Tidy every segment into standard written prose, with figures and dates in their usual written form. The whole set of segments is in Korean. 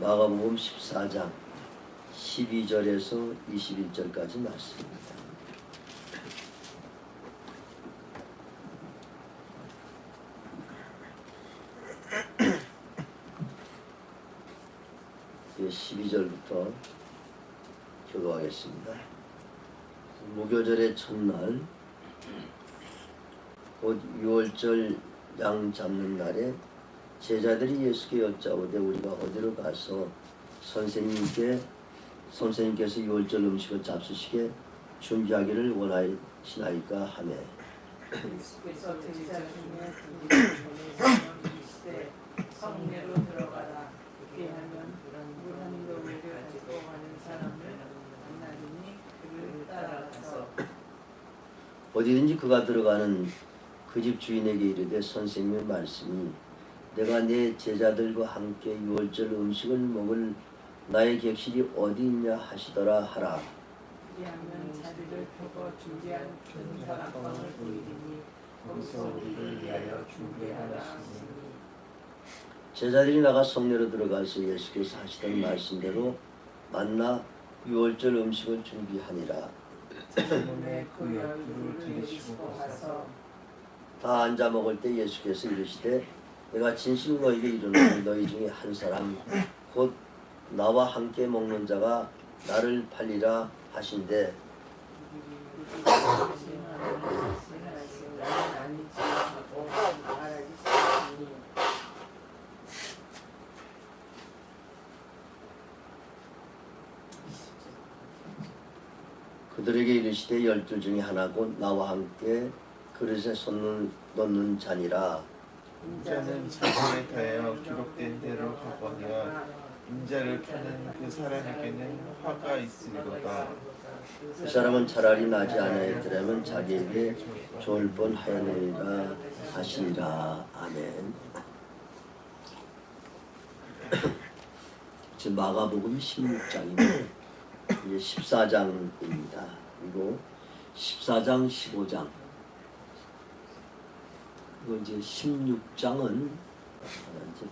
마가복음 14장 12절에서 21절까지 말씀입니다. 예, 12절부터 교도하겠습니다. 무교절의 첫날 곧 6월절 양 잡는 날에 제자들이 예수께 여짜오되 우리가 어디로 가서 선생님께서 6월절 음식을 잡수시게 준비하기를 원하시나이까 하매 예수께서 제자 중에 두기를 보내시며 이르시되 성내로 들어가라. 그렇게 하면 물 한 병을 가지고 가는 사람을 만나리니 그를 따라가서 어디든지 그가 들어가는 그 집 주인에게 이르되 선생님의 말씀이 내가 내 제자들과 함께 6월절 음식을 먹을 나의 객실이 어디 있냐 하시더라 하라. 그리하면 자리를 펴고 준비한 큰 다락방을 보이리니 거기서 우리를 위하여 준비하라 하시니 제자들이 나가 성내로 들어가서 예수께서 하시던 말씀대로 만나 6월절 음식을 준비하니라. 때문에 그 열두를 내리시고 가서 다 앉아 먹을 때 예수께서 이르시되 내가 진실로 너희에게 이르노니 너희 중에 한 사람 곧 나와 함께 먹는 자가 나를 팔리라 하신대. 그들에게 이르시되 12 중에 하나 곧 나와 함께 그릇에 손을 넣는 자니라. 인자는 자신에 대하여 기록된 대로 하거니와 인자를 파는 그 사람에게는 화가 있으리로다. 그 사람은 차라리 나지 아니하였더라면 자기에게 좋을 뻔하였느니라 하시니라. 아멘. 지금 마가복음 16장이고 이제 14장입니다. 그리고 14장, 15장 그리고 이제 16장은 이제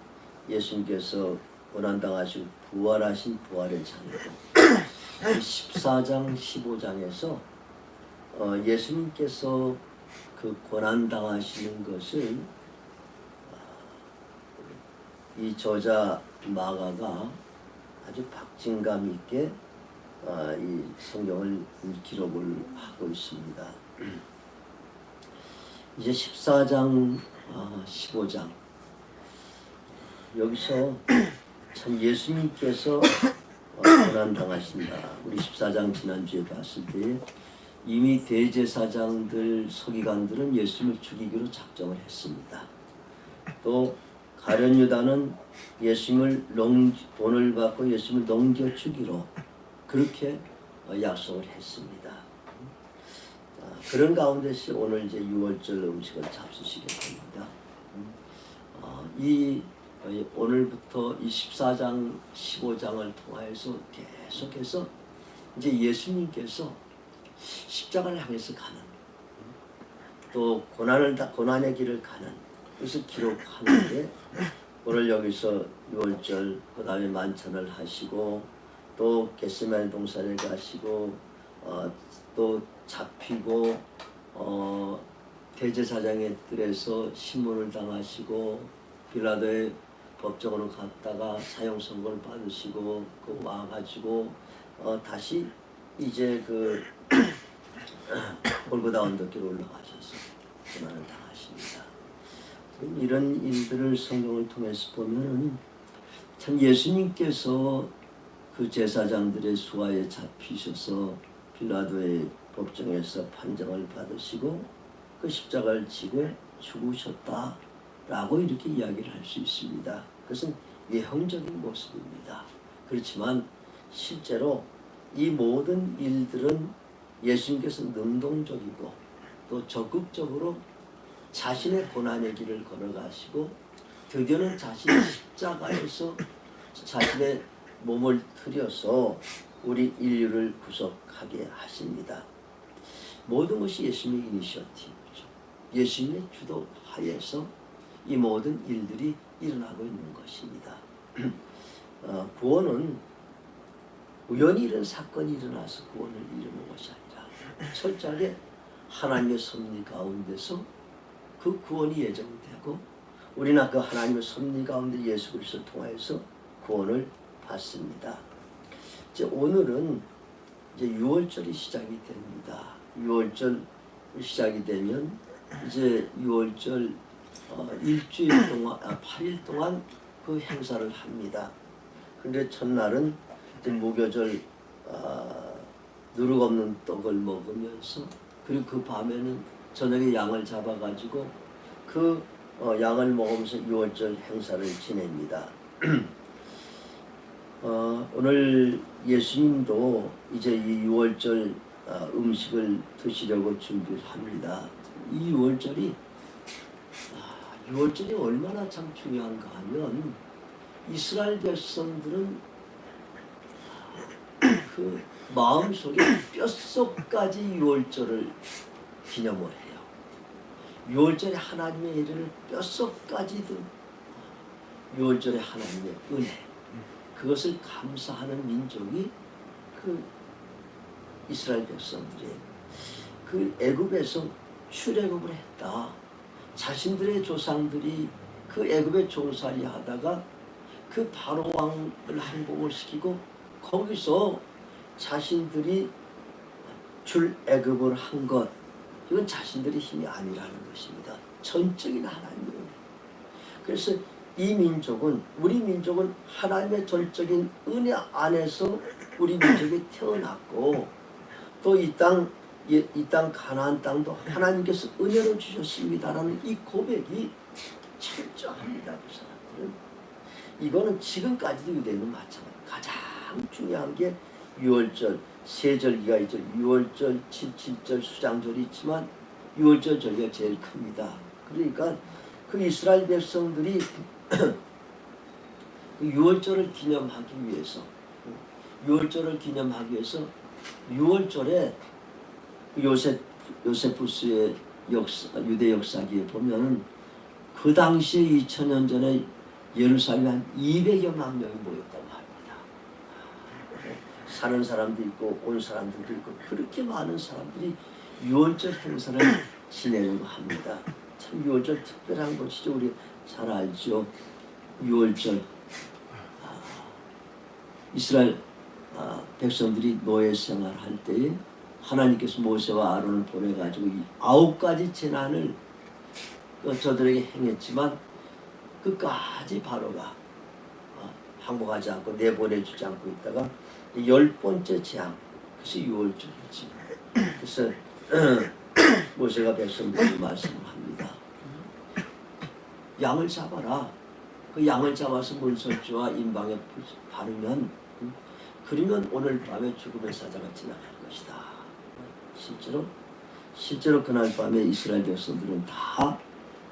예수님께서 고난당하시고 부활하신 부활의 장이고 14장, 15장에서 예수님께서 그 고난당하시는 것을 이 저자 마가가 아주 박진감 있게 이 성경을 기록을 하고 있습니다. 이제 14장, 15장 여기서 참 예수님께서 고난당하신다. 우리 14장 지난주에 봤을 때 이미 대제사장들, 서기관들은 예수님을 죽이기로 작정을 했습니다. 또 가룟 유다는 예수님을 돈을 받고 예수님을 넘겨주기로 그렇게 약속을 했습니다. 그런 가운데서 오늘 이제 6월절 음식을 잡수시게 됩니다. 오늘부터 이 14장, 15장을 통하여서 계속해서 이제 예수님께서 십자가를 향해서 가는 또 고난의 길을 가는 것을 기록하는데 오늘 여기서 6월절 그 다음에 만찬을 하시고 또 겟세마네 동산에 가시고 또 잡히고 대제사장의 뜰에서 신문을 당하시고 빌라도의 법정으로 갔다가 사형 선고를 받으시고 그 와가지고 다시 이제 그 골고다 언덕길로 올라가셔서 고난을 당하십니다. 이런 일들을 성경을 통해서 보면은 참 예수님께서 그 제사장들의 수하에 잡히셔서 빌라도의 법정에서 판정을 받으시고 그 십자가를 지고 죽으셨다라고 이렇게 이야기를 할 수 있습니다. 그것은 예형적인 모습입니다. 그렇지만 실제로 이 모든 일들은 예수님께서 능동적이고 또 적극적으로 자신의 고난의 길을 걸어가시고 드디어는 자신의 십자가에서 자신의 몸을 들여서 우리 인류를 구속하게 하십니다. 모든 것이 예수님의 이니셔티브죠. 예수님의 주도 하에서 이 모든 일들이 일어나고 있는 것입니다. 구원은 우연히 이런 사건이 일어나서 구원을 이루는 것이 아니라 철저하게 하나님의 섭리 가운데서 그 구원이 예정되고 우리는 그 하나님의 섭리 가운데 예수 그리스도를 통하여서 구원을 받습니다. 이제 오늘은 이제 6월절이 시작이 됩니다. 6월절 시작이 되면 이제 6월절 일주일 동안 8일 동안 그 행사를 합니다. 근데 첫날은 이제 무교절 누룩 없는 떡을 먹으면서 그리고 그 밤에는 저녁에 양을 잡아가지고 그 양을 먹으면서 6월절 행사를 지냅니다. 오늘 예수님도 이제 이 6월절 음식을 드시려고 준비를 합니다. 이 6월절이 6월절이 얼마나 참 중요한가 하면 이스라엘 백성들은 그 마음속에 뼛속까지 6월절을 기념을 해요. 6월절에 하나님의 일을 뼛속까지도 6월절에 하나님의 은혜 그것을 감사하는 민족이 그 이스라엘 백성들이에요. 그 애굽에서 출애굽을 했다. 자신들의 조상들이 그 애굽에 종살이 하다가 그 바로 왕을 항복을 시키고 거기서 자신들이 출애굽을 한 것 이건 자신들의 힘이 아니라는 것입니다. 전적인 하나님의 은혜. 그래서 이 민족은 우리 민족은 하나님의 전적인 은혜 안에서 우리 민족이 태어났고 또 이 땅 가나안 땅도 하나님께서 은혜로 주셨습니다라는 이 고백이 철저합니다. 그 사람들은 이거는 지금까지도 유대인은 마찬가지. 가장 중요한 게 6월절 세 절기가 있죠. 6월절, 7절 수장절이 있지만 6월절 절기가 제일 큽니다. 그러니까 그 이스라엘 백성들이 6월절을 기념하기 위해서 6월절에 요세푸스의 유대 역사기에 보면 그 당시에 2000년 전에 예루살렘에 한 200여만 명이 모였다고 합니다. 사는 사람도 있고 온 사람들도 있고 그렇게 많은 사람들이 6월절 행사를 지내려고 합니다. 참 6월절 특별한 것이죠. 우리 잘 알죠. 6월절 이스라엘 백성들이 노예 생활할 때에 하나님께서 모세와 아론을 보내가지고 이 9가지 재난을 저들에게 행했지만 끝까지 바로가 항복하지 않고 내보내주지 않고 있다가 10번째 재앙 그것이 6월절이지. 그래서 모세가 백성들에게 말씀합니다. 양을 잡아라. 그 양을 잡아서 문설주와 임방에 바르면 그러면 오늘 밤에 죽음의 사자가 지나갈 것이다. 실제로 그날 밤에 이스라엘 백성들은 다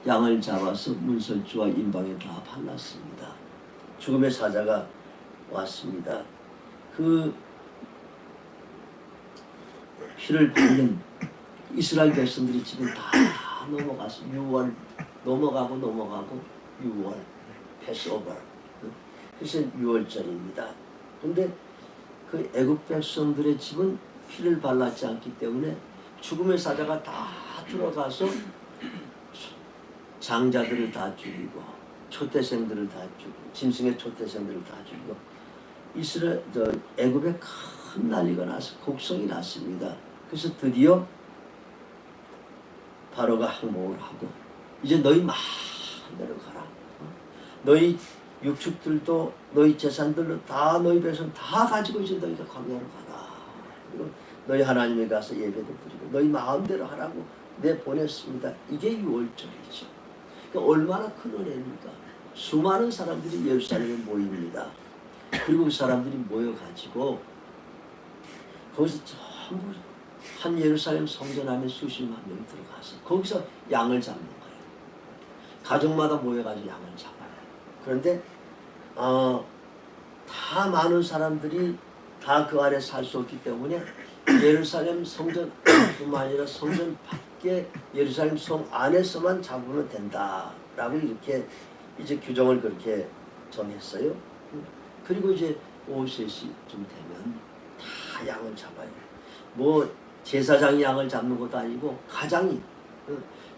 양을 잡아서 문설주와 임방에 다 발랐습니다. 죽음의 사자가 왔습니다. 그 피를 바른 이스라엘 백성들이 지금 다 넘어가서 6월 넘어가고 6월 패스오버 그래서 6월절입니다. 그런데 그 애굽 백성들의 집은 피를 발랐지 않기 때문에 죽음의 사자가 다 들어가서 장자들을 다 죽이고 초태생들을 다 죽이고 짐승의 초태생들을 다 죽이고 애굽에 큰 난리가 나서 곡성이 났습니다. 그래서 드디어 바로가 항복을 하고 이제 너희 마음대로 가라. 너희 육축들도 너희 재산들도 다 너희 백성 다 가지고 이제 너희가 광야로 가라. 그리고 너희 하나님에 가서 예배도 드리고 너희 마음대로 하라고 내보냈습니다. 이게 6월절이죠. 그러니까 얼마나 큰 은혜입니까? 수많은 사람들이 예루살렘에 모입니다. 그리고 그 사람들이 모여가지고 거기서 전부 한 예루살렘 성전 안에 수십만 명이 들어가서 거기서 양을 잡는 거예요. 가족마다 모여가지고 양을 잡아요. 그런데 다 많은 사람들이 다 그 안에 살 수 없기 때문에 예루살렘 성전뿐만 아니라 성전 밖에 예루살렘 성 안에서만 잡으면 된다라고 이렇게 이제 규정을 그렇게 정했어요. 그리고 이제 오후 3시쯤 되면 다 양을 잡아요. 뭐 제사장이 양을 잡는 것도 아니고 가장이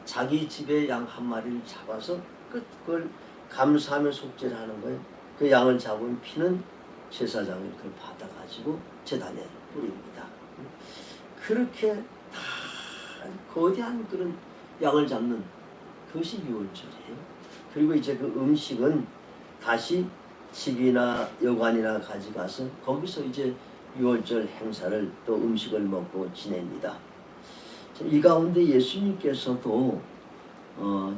자기 집에 양 한 마리를 잡아서 그걸 감사하며 속죄를 하는 거예요. 그 양을 잡은 피는 제사장이 그걸 받아가지고 제단에 뿌립니다. 그렇게 다 거대한 그런 양을 잡는 그것이 유월절이에요. 그리고 이제 그 음식은 다시 집이나 여관이나 가져가서 거기서 이제 유월절 행사를 또 음식을 먹고 지냅니다. 이 가운데 예수님께서도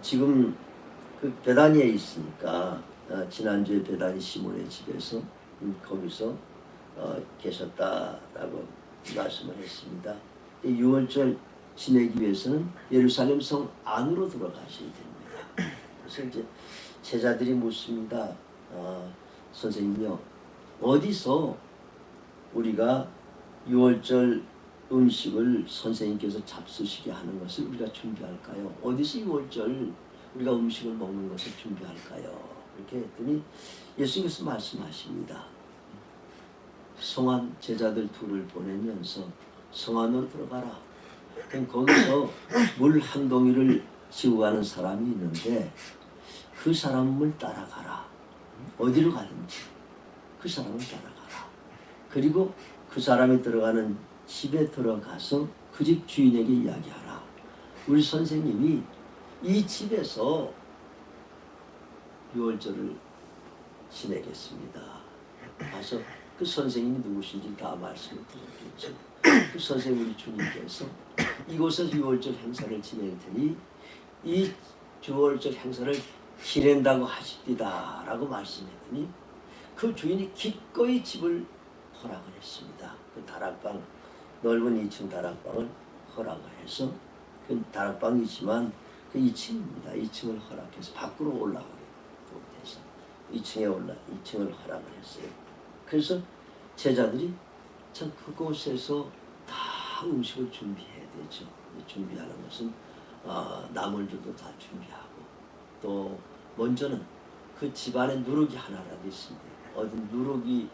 지금 그 베다니에 있으니까 지난주에 베다니 시몬의 집에서 거기서 계셨다라고 말씀을 했습니다. 유월절 지내기 위해서는 예루살렘 성 안으로 들어가셔야 됩니다. 그래서 이제 제자들이 묻습니다. 선생님요, 어디서 우리가 유월절 음식을 선생님께서 잡수시게 하는 것을 우리가 준비할까요? 어디서 유월절 우리가 음식을 먹는 것을 준비할까요? 이렇게 했더니 예수님께서 말씀하십니다. 성안 제자들 둘을 보내면서 성안으로 들어가라. 그럼 거기서 물 한 동이를 지고 가는 사람이 있는데 그 사람을 따라가라. 어디로 가든지 그 사람을 따라가라. 그리고 그 사람이 들어가는 집에 들어가서 그 집 주인에게 이야기하라. 우리 선생님이 이 집에서 유월절을 지내겠습니다. 가서 그 선생님이 누구신지 다 말씀을 드렸겠죠. 그 선생님 우리 주님께서 이곳에서 유월절 행사를 지낼 테니 이 유월절 행사를 지낸다고 하십니다 라고 말씀했더니 그 주인이 기꺼이 집을 허락을 했습니다. 그 다락방, 넓은 2층 다락방을 허락을 해서 그 다락방이지만 그 2층입니다. 2층을 허락해서 밖으로 올라가게 해서 2층을 허락을 했어요. 그래서 제자들이 참 그곳에서 다 음식을 준비해야 되죠. 준비하는 것은 나물들도 다 준비하고 또 먼저는 그 집안에 누룩이 하나라도 있습니다. 어디 누룩이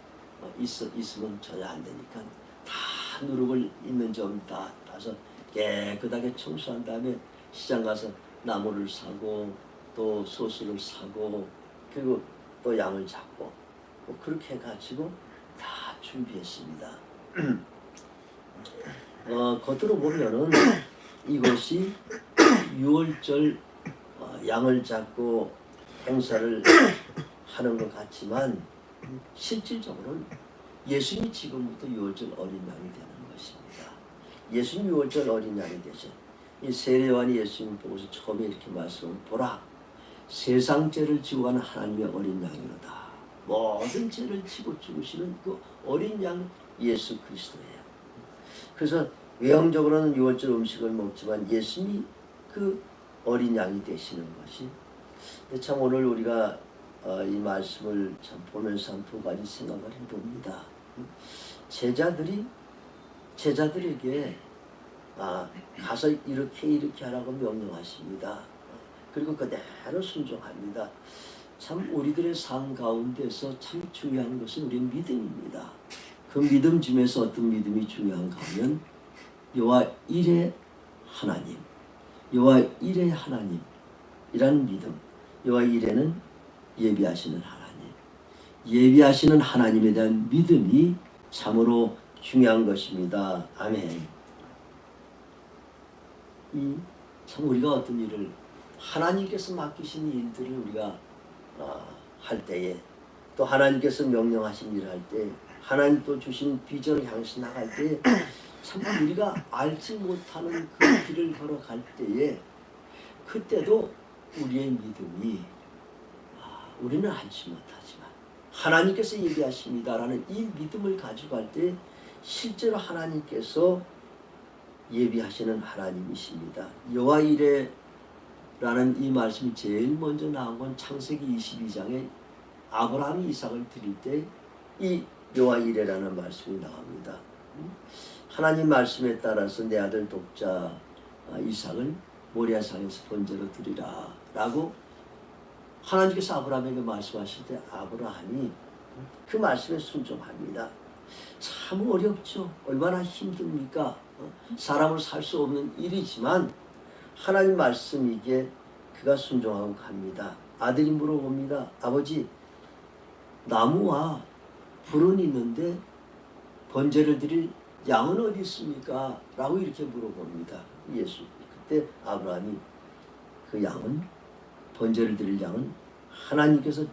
있으면 전혀 안 되니까 다 누룩을 있는 점 다 따서 깨끗하게 청소한 다음에 시장 가서 나물을 사고 또 소스를 사고 그리고 또 양을 잡고 뭐 그렇게 해가지고 다 준비했습니다. 겉으로 보면은 이것이 유월절 양을 잡고 행사를 하는 것 같지만 실질적으로는 예수님이 지금부터 유월절 어린 양이 되는 것입니다. 예수님 유월절 어린 양이 되죠. 이 세례요한이 예수님 보고서 처음에 이렇게 말씀을 보라, 세상 죄를 지고 가는 하나님의 어린 양이로다. 모든 죄를 지고 죽으시는 그 어린 양 예수 그리스도예요. 그래서 외형적으로는 유월절 음식을 먹지만 예수님이 그 어린 양이 되시는 것이. 근데 참 오늘 우리가 이 말씀을 참 보면서 한 두 가지 생각을 해봅니다. 제자들에게 가서 이렇게 하라고 명령하십니다. 그리고 그대로 순종합니다. 참 우리들의 삶 가운데서 참 중요한 것은 우리의 믿음입니다. 그 믿음 중에서 어떤 믿음이 중요한가 하면 여호와 일의 하나님, 여호와 일의 하나님이라는 믿음. 여호와 일에는 예비하시는 하나님, 예비하시는 하나님에 대한 믿음이 참으로 중요한 것입니다. 아멘. 참 우리가 어떤 일을 하나님께서 맡기신 일들을 우리가 할 때에 또 하나님께서 명령하신 일을 할 때 하나님 또 주신 비전을 향해서 나갈 때 참 우리가 알지 못하는 그 길을 걸어갈 때에 그때도 우리의 믿음이 우리는 알지 못하지만 하나님께서 예비하십니다라는 이 믿음을 가지고 갈 때 실제로 하나님께서 예비하시는 하나님이십니다. 여호와 이레라는 이 말씀이 제일 먼저 나온 건 창세기 22장에 아브라함이 이삭을 드릴 때 이 여호와 이레라는 말씀이 나옵니다. 하나님 말씀에 따라서 내 아들 독자 이삭을 모리아산에서 번제로 드리라 라고 하나님께서 아브라함에게 말씀하실 때 아브라함이 그 말씀에 순종합니다. 참 어렵죠. 얼마나 힘듭니까? 사람을 살 수 없는 일이지만 하나님 말씀이기에 그가 순종하고 갑니다. 아들이 물어봅니다. 아버지, 나무와 불은 있는데 번제를 드릴 양은 어디 있습니까? 라고 이렇게 물어봅니다. 예수. 그때 아브라함이 그 양은, 번제를 드릴 양은 하나님께서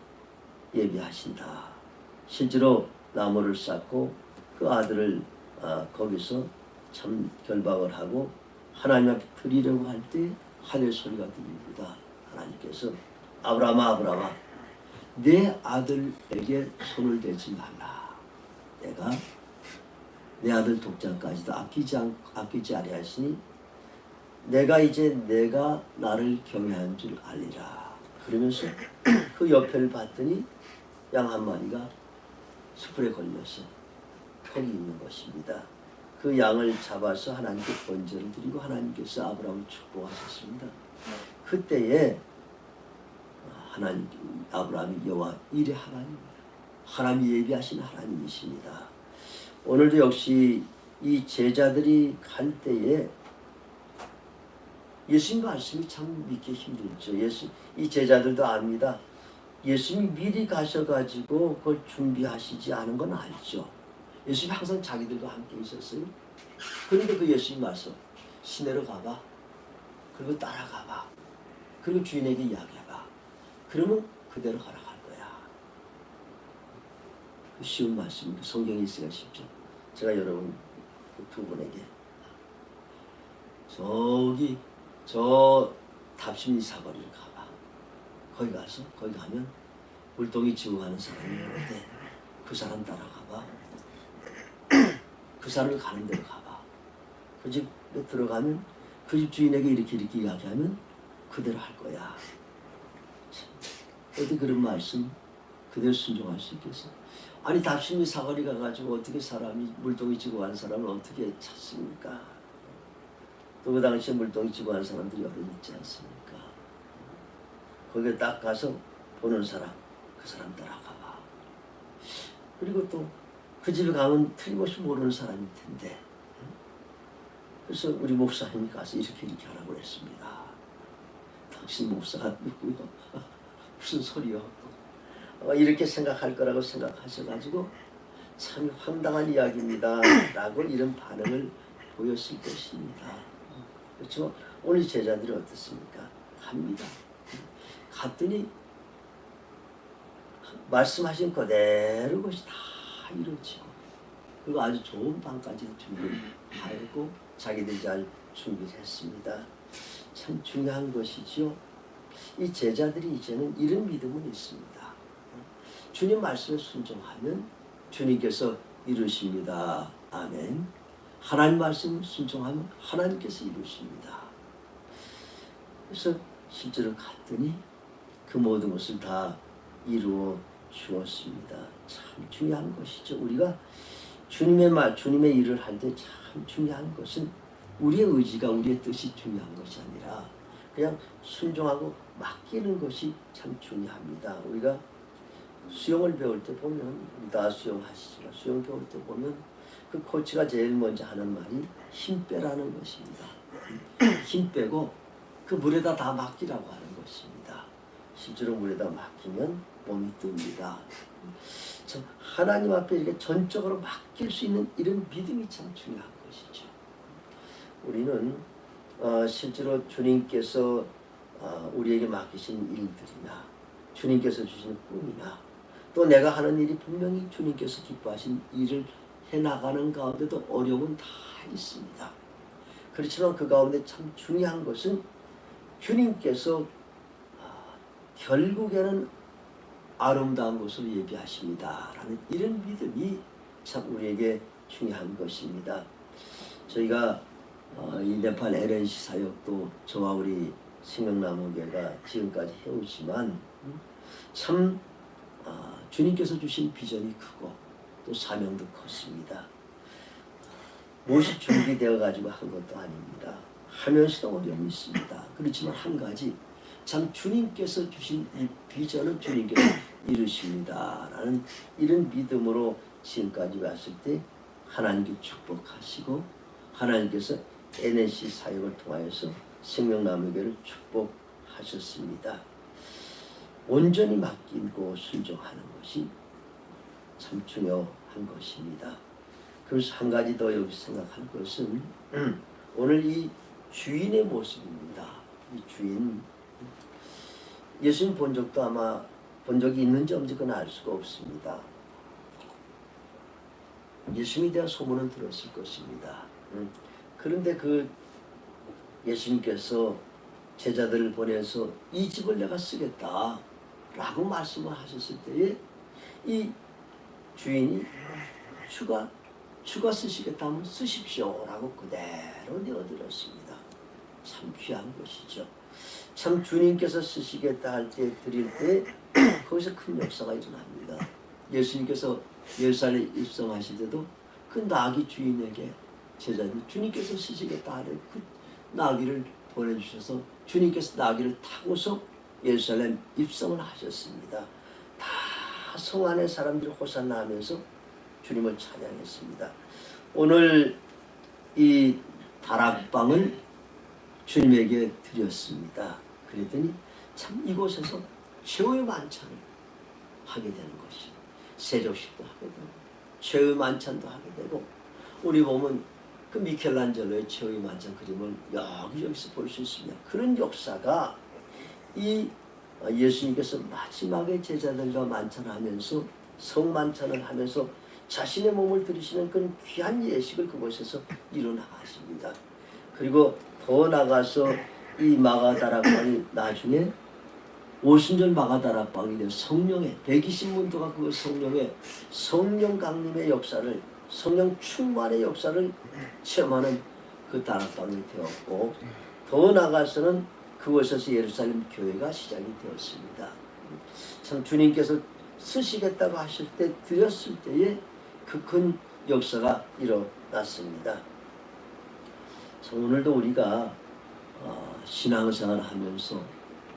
예비하신다. 실제로 나무를 쌓고 그 아들을 거기서 참 결박을 하고 하나님 앞에 드리려고 할 때 하늘 소리가 들립니다. 하나님께서 아브라함아, 아브라함아, 내 아들에게 손을 대지 말라. 내가 내 아들 독자까지도 아끼지 아니하시니 내가 이제 내가 나를 경외한 줄 알리라. 그러면서 그 옆에를 봤더니 양 한 마리가 숯불에 걸려서 거기 있는 것입니다. 그 양을 잡아서 하나님께 번제를 드리고 하나님께서 아브라함을 축복하셨습니다. 그때에 아브라함이 여호와 일의 하나님입니다. 하나님이 예비하신 하나님이십니다. 오늘도 역시 이 제자들이 갈 때에 예수님 말씀이 참 믿기 힘들죠. 이 제자들도 압니다. 예수님이 미리 가셔가지고 그걸 준비하시지 않은 건 알죠. 예수님이 항상 자기들과 함께 있었어요. 그런데 그 예수님 말씀, 시내로 가봐. 그리고 따라가봐. 그리고 주인에게 이야기해봐. 그러면 그대로 걸어갈 거야. 그 쉬운 말씀입니다. 성경에 있으니까 쉽죠. 제가 여러분 두 분에게 저기 저 답심리 사거리를 가봐. 거기 가면 물동이 지고 가는 사람이 있는데 그 사람 따라가봐. 그 사람이 가는 데로 가봐. 그 집에 들어가면 그 집 주인에게 이렇게 이야기하면 그대로 할 거야. 어디 그런 말씀 그대로 순종할 수 있겠어? 아니 답심리 사거리 가가지고 어떻게 사람이 물동이 지고 가는 사람을 어떻게 찾습니까? 또 그 당시에 물동이 지고 가는 사람들이 여러 있지 않습니까? 거기에 딱 가서 보는 사람, 그 사람 따라가봐. 그리고 또 그 집에 가면 틀림없이 모르는 사람일 텐데, 그래서 우리 목사님이 가서 이렇게 하라고 했습니다. 당신 목사가 누구요? 무슨 소리요? 이렇게 생각할 거라고 생각하셔가지고 참 황당한 이야기입니다 라고 이런 반응을 보였을 것입니다. 그렇죠? 오늘 제자들이 어떻습니까? 갑니다. 갔더니 말씀하신 그대로 것이 다 이루어지고 그리고 아주 좋은 방까지 준비하고 자기들 잘 준비를 했습니다. 참 중요한 것이죠. 이 제자들이 이제는 이런 믿음은 있습니다. 주님 말씀에 순종하면 주님께서 이루십니다. 아멘. 하나님 말씀 순종하면 하나님께서 이루십니다. 그래서 실제로 갔더니 그 모든 것을 다 이루어 주었습니다. 참 중요한 것이죠. 우리가 주님의 일을 할 때 참 중요한 것은 우리의 의지가 우리의 뜻이 중요한 것이 아니라 그냥 순종하고 맡기는 것이 참 중요합니다. 우리가 수영을 배울 때 보면 우리 다 수영하시지만 수영 배울 때 보면 그 코치가 제일 먼저 하는 말이 힘 빼라는 것입니다. 힘 빼고 그 물에다 다 맡기라고 하는 것입니다. 실제로 물에다 맡기면 몸이 뜹니다. 참 하나님 앞에 이렇게 전적으로 맡길 수 있는 이런 믿음이 참 중요한 것이죠. 우리는 실제로 주님께서 우리에게 맡기신 일들이나 주님께서 주시는 꿈이나 또 내가 하는 일이 분명히 주님께서 기뻐하신 일을 해나가는 가운데도 어려움은 다 있습니다. 그렇지만 그 가운데 참 중요한 것은 주님께서 결국에는 아름다운 것을 예비하십니다 라는 이런 믿음이 참 우리에게 중요한 것입니다. 저희가 이 네팔 LNC 사역도 저와 우리 생명나무교회가 지금까지 해오지만 참 주님께서 주신 비전이 크고 또 사명도 컸습니다. 무엇이 준비되어 가지고 한 것도 아닙니다. 하면서도 어려움이 있습니다. 그렇지만 한 가지 참 주님께서 주신 이 비전은 주님께서 이루십니다. 라는 이런 믿음으로 지금까지 왔을 때 하나님께 축복하시고 하나님께서 NNC 사역을 통하여서 생명나무교를 축복하셨습니다. 온전히 맡기고 순종하는 것이 참 중요한 것입니다. 그래서 한 가지 더 여기 생각할 것은 오늘 이 주인의 모습입니다. 이 주인, 예수님 본 적도 아마 본 적이 있는지 없는지 알 수가 없습니다. 예수님에 대한 소문은 들었을 것입니다. 그런데 그 예수님께서 제자들을 보내서 이 집을 내가 쓰겠다 라고 말씀을 하셨을 때에 이 주인이 주가 쓰시겠다 하면 쓰십시오 라고 그대로 내어드렸습니다. 참 귀한 것이죠. 참 주님께서 쓰시겠다 할 때 드릴 때 거기서 큰 역사가 일어납니다. 예수님께서 예루살렘에 입성하실 때도 그 나귀 주인에게 제자들이 주님께서 쓰시겠다 하는 그 나귀를 보내주셔서 주님께서 나귀를 타고서 예루살렘 입성을 하셨습니다. 다 성 안의 사람들이 호산나 하면서 주님을 찬양했습니다. 오늘 이 다락방을 주님에게 드렸습니다. 그랬더니 참 이곳에서 최후의 만찬을 하게 되는 것이 세족식도 하게 되고 최후의 만찬도 하게 되고 우리 보면 그 미켈란젤로의 최후의 만찬 그림을 여기저기서 볼 수 있습니다. 그런 역사가 이 예수님께서 마지막에 제자들과 만찬하면서 성만찬을 하면서 자신의 몸을 들이시는 그런 귀한 예식을 그곳에서 이뤄나가십니다. 그리고 더 나가서 이 마가다락방이 나중에 오순절 마가다락방이 되어 성령의 120문도가 그 성령 강림의 역사를 성령 충만의 역사를 체험하는 그 다락방이 되었고 더 나가서는 그곳에서 예루살렘 교회가 시작이 되었습니다. 참 주님께서 쓰시겠다고 하실 때 드렸을 때에 그 큰 역사가 일어났습니다. 참 오늘도 우리가 신앙생활을 하면서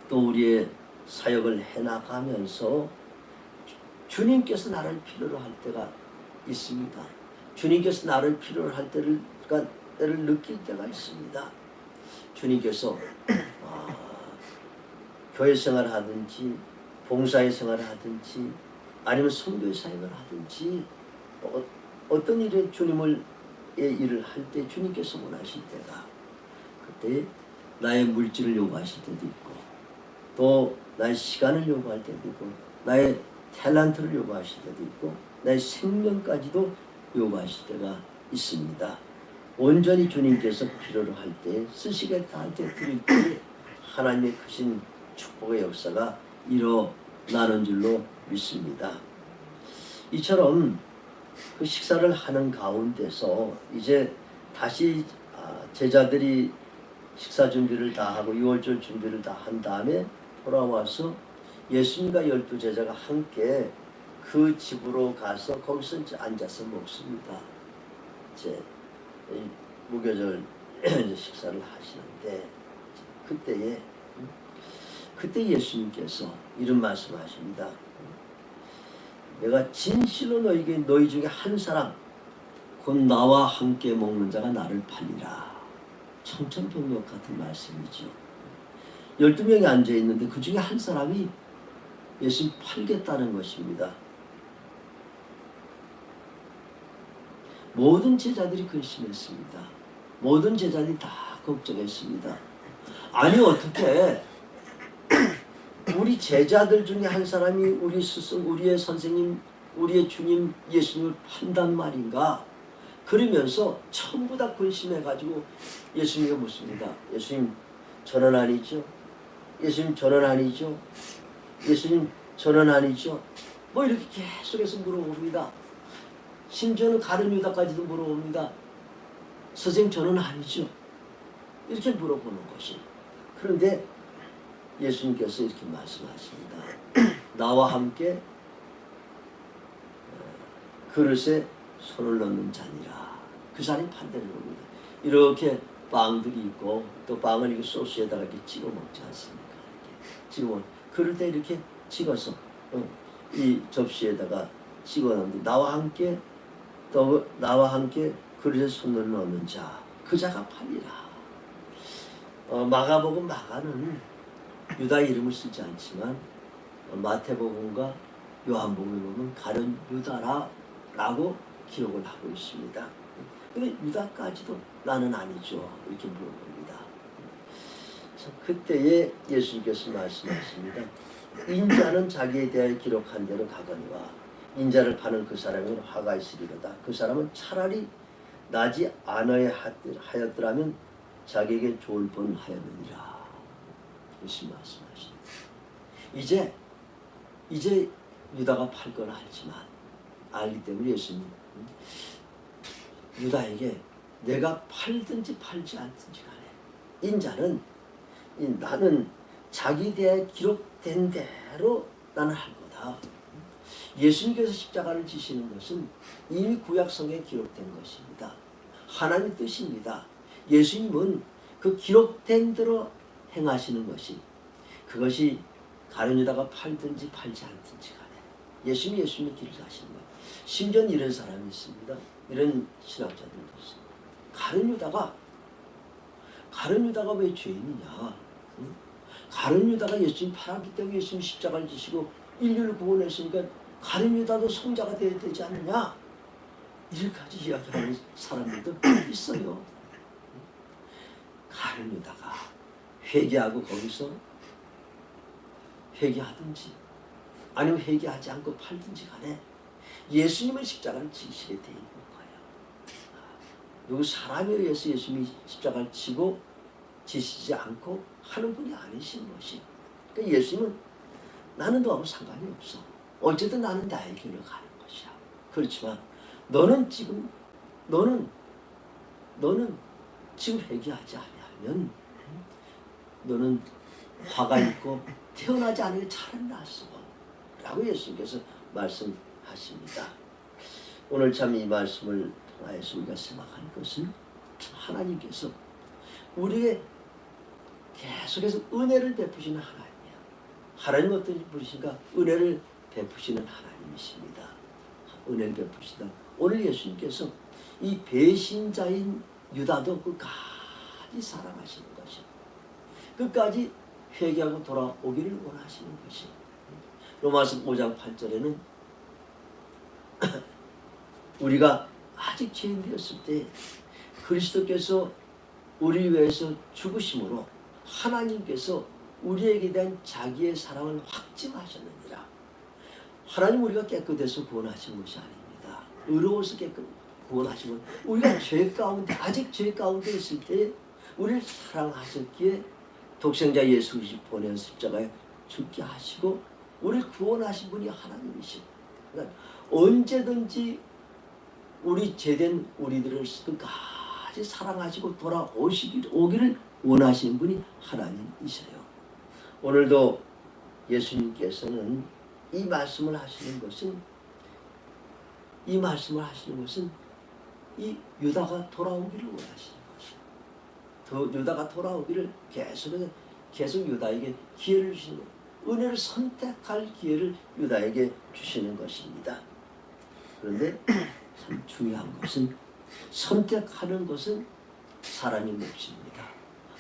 또 우리의 사역을 해나가면서 주님께서 나를 필요로 할 때가 있습니다. 주님께서 나를 필요로 할 때를 느낄 때가 있습니다. 주님께서 교회 생활을 하든지 봉사의 생활을 하든지 아니면 선교의 사역을 하든지 어떤 일에 주님의 일을 할 때 주님께서 원하실 때가 그때 나의 물질을 요구하실 때도 있고 또 나의 시간을 요구할 때도 있고 나의 탤런트를 요구하실 때도 있고 나의 생명까지도 요구하실 때가 있습니다. 온전히 주님께서 필요로 할 때 쓰시겠다 할 때 드릴 때 하나님의 크신 축복의 역사가 일어나는 줄로 믿습니다. 이처럼 그 식사를 하는 가운데서 이제 다시 제자들이 식사 준비를 다 하고 6월절 준비를 다 한 다음에 돌아와서 예수님과 12제자가 함께 그 집으로 가서 거기서 이제 앉아서 먹습니다. 이제 무교절 식사를 하시는데 그때 예수님께서 이런 말씀하십니다. 내가 진실로 너희 중에 한 사람 곧 나와 함께 먹는 자가 나를 팔리라. 청천벽력 같은 말씀이죠. 12명이 앉아있는데 그 중에 한 사람이 예수님 팔겠다는 것입니다. 모든 제자들이 근심했습니다. 모든 제자들이 다 걱정했습니다. 아니 어떻게 우리 제자들 중에 한 사람이 우리 스승, 우리의 선생님, 우리의 주님 예수님을 판단 말인가? 그러면서 전부 다 근심해가지고 예수님에게 묻습니다. 예수님 저는 아니죠? 예수님 저는 아니죠? 예수님 저는 아니죠? 뭐 이렇게 계속해서 물어봅니다. 심지어는 가룟 유다까지도 물어봅니다. 선생님 저는 아니죠? 이렇게 물어보는 것이. 그런데 예수님께서 이렇게 말씀하십니다. 나와 함께 그릇에 손을 넣는 자니라. 그 사람이 판단을 봅니다. 이렇게 빵들이 있고 또 빵을 이렇게 소스에다가 이렇게 찍어 먹지 않습니까? 찍어 그럴 때 이렇게 찍어서 이 접시에다가 찍어놓는데 나와 함께 그릇에 손을 넣는 자, 그 자가 팔리라. 마가복음 마가는 유다 이름을 쓰지 않지만 마태복음과 요한복음에 보면 가룟 유다라고 기록을 하고 있습니다. 근데 유다까지도 나는 아니죠, 이렇게 물어봅니다. 그때에 예수님께서 말씀하십니다. 인자는 자기에 대하여 기록한 대로 가거니와 인자를 파는 그 사람은 화가 있으리로다. 그 사람은 차라리 나지 않아야 하였더라면 자기에게 좋을 뻔하였느니라. 예수님 말씀하십니다. 이제 유다가 팔 걸 알지만 알기 때문에 예수님 유다에게 내가 팔든지 팔지 않든지 간에 인자는 나는 자기에 대해 기록된 대로 나는 할 거다. 예수님께서 십자가를 지시는 것은 이미 구약성경에 기록된 것입니다. 하나님의 뜻입니다. 예수님은 그 기록된 대로 행하시는 것이 그것이 가룟 유다가 팔든지 팔지 않든지 간에 예수님의 길을 가시는 거예요. 심지어 이런 사람이 있습니다. 이런 신학자들도 있습니다. 가룟 유다가 왜 죄인이냐? 가룟 유다가 예수님 팔았기 때문에 예수님 십자가를 지시고 인류를 구원했으니까 가룟 유다도 성자가 되어야 되지 않느냐? 이렇게까지 이야기하는 사람들도 있어요. 가룟 유다가 회개하고 거기서 회개하든지 아니면 회개하지 않고 팔든지 간에 예수님의 십자가를 지시게 돼 있는 거예요. 누구 사람에 의해서 예수님이 십자가를 지고 지시지 않고 하는 분이 아니신 것이. 그러니까 예수님은 나는 너하고 상관이 없어. 어쨌든 나는 나의 길을 가는 것이야. 그렇지만 너는 지금 회개하지 아니하면 너는 화가 있고 태어나지 않으면 차라리 낫어 라고 예수님께서 말씀하십니다. 오늘 참 이 말씀을 통하여서 우리가 생각하는 것은 하나님께서 우리에게 계속해서 은혜를 베푸시는 하나님이야. 하나님 어떤 분이신가? 은혜를 베푸시는 하나님이십니다. 은혜를 베푸시다. 오늘 예수님께서 이 배신자인 유다도 끝까지 사랑하시는 것이, 끝까지 회개하고 돌아오기를 원하시는 것이. 로마서 5장 8절에는 우리가 아직 죄인 되었을 때 그리스도께서 우리 위해서 죽으심으로 하나님께서 우리에게 대한 자기의 사랑을 확증하셨느니라. 하나님 우리가 깨끗해서 구원하신 것이 아닙니다. 의로워서 구원하신 것. 우리가 죄 가운데 아직 죄 가운데 있을 때 우리를 사랑하셨기에 독생자 예수 그리스도 보내어 십자가에 죽게 하시고 우리를 구원하신 분이 하나님이시고, 그러니까 언제든지 우리 죄된 우리들을 끝까지 사랑하시고 오기를 원하시는 분이 하나님이세요. 오늘도 예수님께서는 이 말씀을 하시는 것은 이 유다가 돌아오기를 원하시는 것이에요. 유다가 돌아오기를 계속 유다에게 기회를 주시는 거예요. 은혜를 선택할 기회를 유다에게 주시는 것입니다. 그런데 참 중요한 것은 선택하는 것은 사람의 몫입니다.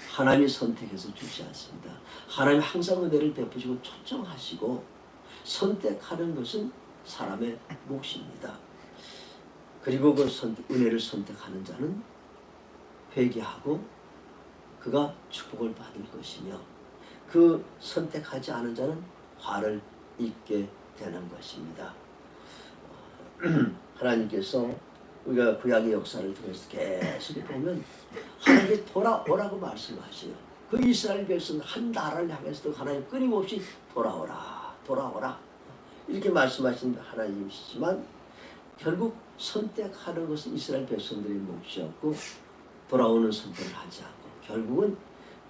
하나님이 선택해서 주지 않습니다. 하나님이 항상 은혜를 베푸시고 초청하시고 선택하는 것은 사람의 몫입니다. 그리고 그 은혜를 선택하는 자는 회개하고 그가 축복을 받을 것이며 그 선택하지 않은 자는 화를 입게 되는 것입니다. 하나님께서 우리가 구약의 역사를 통해서 계속 보면 하나님께 돌아오라고 말씀하셔요. 그 이스라엘 백성 한 나라를 향해서도 하나님 끊임없이 돌아오라 이렇게 말씀하신 하나님이시지만 결국 선택하는 것은 이스라엘 백성들의 몫이었고 돌아오는 선택을 하지 않고 결국은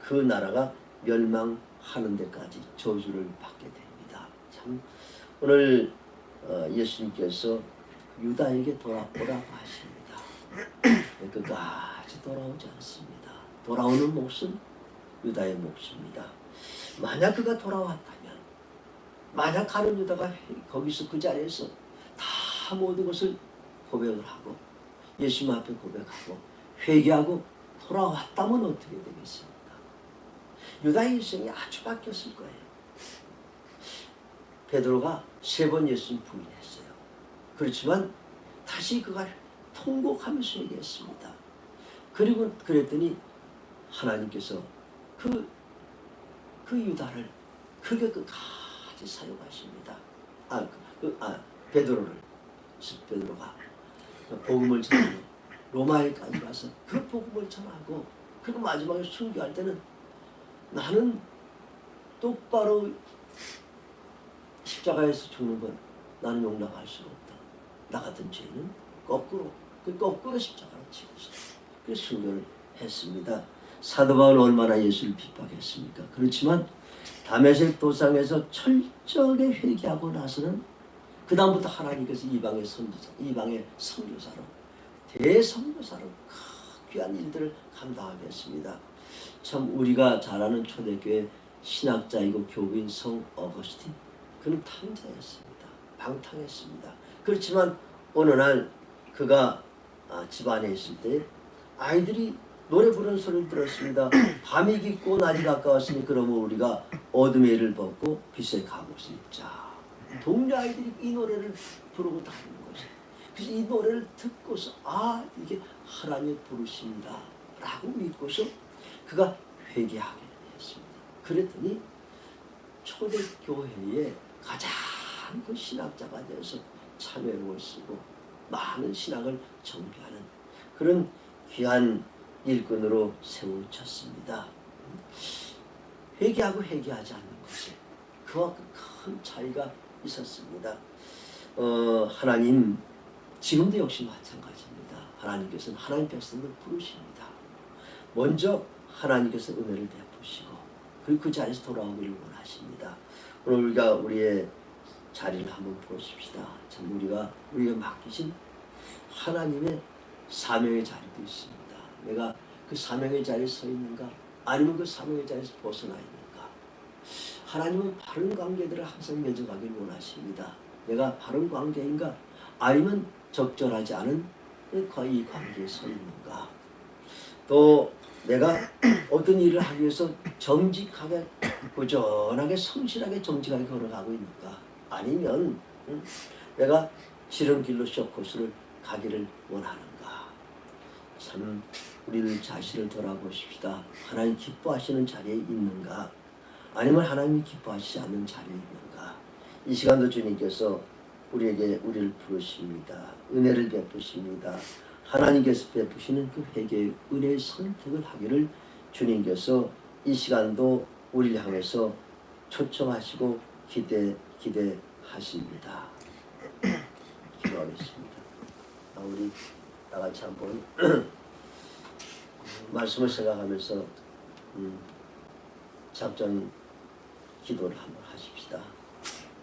그 나라가 멸망하는 데까지 저주를 받게 됩니다. 참 오늘 예수님께서 유다에게 돌아오라고 하십니다. 끝까지 돌아오지 않습니다. 돌아오는 몫은 유다의 몫입니다. 만약 그가 돌아왔다면 만약 가룟 유다가 거기서 그 자리에서 다 모든 것을 고백을 하고 예수님 앞에 고백하고 회개하고 돌아왔다면 어떻게 되겠습니까? 유다의 일생이 아주 바뀌었을 거예요. 베드로가 3번 예수님 부인했어요. 그렇지만 다시 그가 통곡하면서 얘기했습니다. 그리고 그랬더니 하나님께서 그 유다를 크게 끝까지 사용하십니다. 베드로가 복음을 전하고 로마에까지 가서 그 복음을 전하고 그리고 마지막에 순교할 때는 나는 똑바로 십자가에서 죽는 건 나는 용납할 수가 없다. 나 같은 죄는 거꾸로 십자가를 치고서 그래서 순교를 했습니다. 사도 바울은 얼마나 예수를 핍박했습니까? 그렇지만 다메섹 도상에서 철저하게 회개하고 나서는 그 다음부터 하나님께서 이방의 선교사로 대선교사로 귀한 일들을 감당하게 했습니다. 참 우리가 잘 아는 초대교회 신학자이고 교부인 성 어거스틴, 그는 탕자였습니다. 방탕했습니다. 그렇지만 어느 날 그가 집안에 있을 때 아이들이 노래 부르는 소리를 들었습니다. 밤이 깊고 날이 가까웠으니 그러면 우리가 어둠의 일을 벗고 빛의 갑옷을 입자. 동네 아이들이 이 노래를 부르고 다니는 거죠. 그래서 이 노래를 듣고서 이게 하나님의 부르심이다 라고 믿고서 그가 회개하게 했습니다. 그랬더니 초대교회에 가장 그 신학자가 되어서 참여를 쓰고 많은 신학을 정비하는 그런 귀한 일꾼으로 세워졌습니다. 회개하고 회개하지 않는 것이 그와 큰 차이가 있었습니다. 하나님 지금도 역시 마찬가지입니다. 하나님께서는 하나님 백성을 부르십니다. 먼저 하나님께서 은혜를 베푸시고 그리고 그 자리에서 돌아오기를 원하십니다. 오늘 우리가 우리의 자리를 한번 보십시다. 참 우리가 맡기신 하나님의 사명의 자리도 있습니다. 내가 그 사명의 자리에 서 있는가? 아니면 그 사명의 자리에서 벗어나 있는가? 하나님은 바른 관계들을 항상 맺어가길 원하십니다. 내가 바른 관계인가? 아니면 적절하지 않은 이 관계에 서 있는가? 또 내가 어떤 일을 하기 위해서 정직하게, 꾸준하게, 성실하게 정직하게 걸어가고 있는가? 아니면 내가 지름길로 쇼코스를 가기를 원하는가? 참 우리를 자신을 돌아보십시다. 하나님 기뻐하시는 자리에 있는가? 아니면 하나님이 기뻐하시지 않는 자리에 있는가? 이 시간도 주님께서 우리를 부르십니다. 은혜를 베푸십니다. 하나님께서 베푸시는 그 회개의 은혜의 선택을 하기를 주님께서 이 시간도 우리를 향해서 초청하시고 기대하십니다. 기도하겠습니다. 우리 다 같이 한번 말씀을 생각하면서 작전 기도를 한번 하십시다.